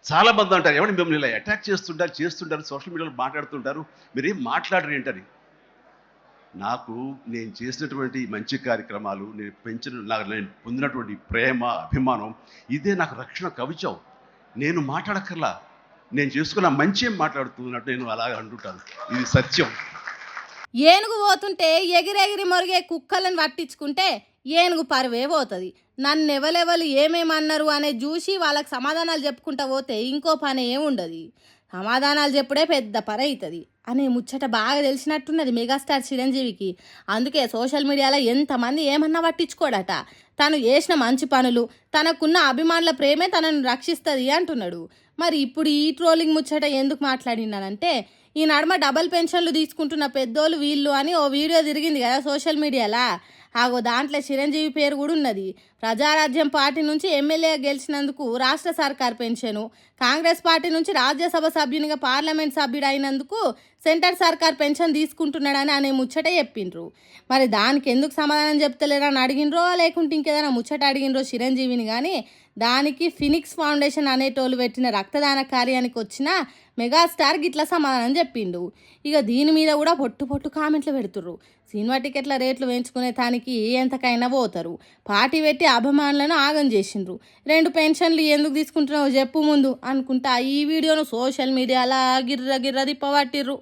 చాలామంది అంటారు, ఏమండి మిమ్మల్ని ఇలా అటాక్ చేస్తుంటారు, సోషల్ మీడియాలో మాట్లాడుతుంటారు, మీరేం మాట్లాడరు ఏంటని. నాకు నేను చేసినటువంటి మంచి కార్యక్రమాలు, నేను పొందినటువంటి ప్రేమ, అభిమానం ఇదే నాకు రక్షణ కవచం. నేను మాట్లాడక్కర్లా. నేను చేసుకున్న మంచే మాట్లాడుతున్నట్టు నేను అలాగ అంటుంటాను. ఇది సత్యం. ఏనుగు పోతుంటే ఎగిరెగిరి మొరిగే కుక్కలను పట్టించుకుంటే ఏనుగు పరువే పోతుంది. నన్ను ఎవరెవరు ఏమేమన్నారు అనేది చూసి వాళ్ళకి సమాధానాలు చెప్పుకుంటా పోతే ఇంకో పని ఏముండదు. సమాధానాలు చెప్పుడే పెద్ద పని అవుతుంది అనే ముచ్చట బాగా తెలిసినట్టున్నది మెగాస్టార్ చిరంజీవికి. అందుకే సోషల్ మీడియాలో ఎంతమంది ఏమన్నా పట్టించుకోడట. తను చేసిన మంచి పనులు, తనకున్న అభిమానుల ప్రేమే తనను రక్షిస్తుంది అంటున్నాడు. మరి ఇప్పుడు ఈ ట్రోలింగ్ ముచ్చట ఎందుకు మాట్లాడినానంటే, ఈ నడుమ డబల్ పెన్షన్లు తీసుకుంటున్న పెద్దోళ్ళు వీళ్ళు అని ఓ వీడియో తిరిగింది కదా సోషల్ మీడియాలో. దాంట్లో చిరంజీవి పేరు కూడా ఉన్నది. ప్రజారాజ్యం పార్టీ నుంచి ఎమ్మెల్యే గెలిచినందుకు రాష్ట్ర సర్కార్ పెన్షను, కాంగ్రెస్ పార్టీ నుంచి రాజ్యసభ సభ్యునిగా పార్లమెంట్ సభ్యుడు అయినందుకు సెంటర్ సర్కార్ పెన్షన్ తీసుకుంటున్నాడని అనే ముచ్చట చెప్పిండ్రు. మరి దానికి ఎందుకు సమాధానం చెప్తలేరని అడిగినరో, లేకుంటే ఇంకేదైనా ముచ్చట అడిగినరో చిరంజీవిని. కానీ దానికి ఫినిక్స్ ఫౌండేషన్ అనేటోళ్ళు పెట్టిన రక్తదాన కార్యానికి వచ్చిన మెగాస్టార్ గిట్లా సమాధానం చెప్పిండు. ఇక దీని మీద కూడా పొట్టు పొట్టు కామెంట్లు పెడుతుర్రు. సినిమా టికెట్ల రేట్లు పెంచుకునే దానికి ఎంతకైనా పోతారు. పార్టీ పెట్టి అభిమానులను ఆగం చేసిండ్రు. 2 పెన్షన్లు ఎందుకు తీసుకుంటున్నావు చెప్పు ముందు అనుకుంటా ఈ వీడియోను సోషల్ మీడియాలో గిర్ర గిర్ర తిప్పబట్టిర్రు.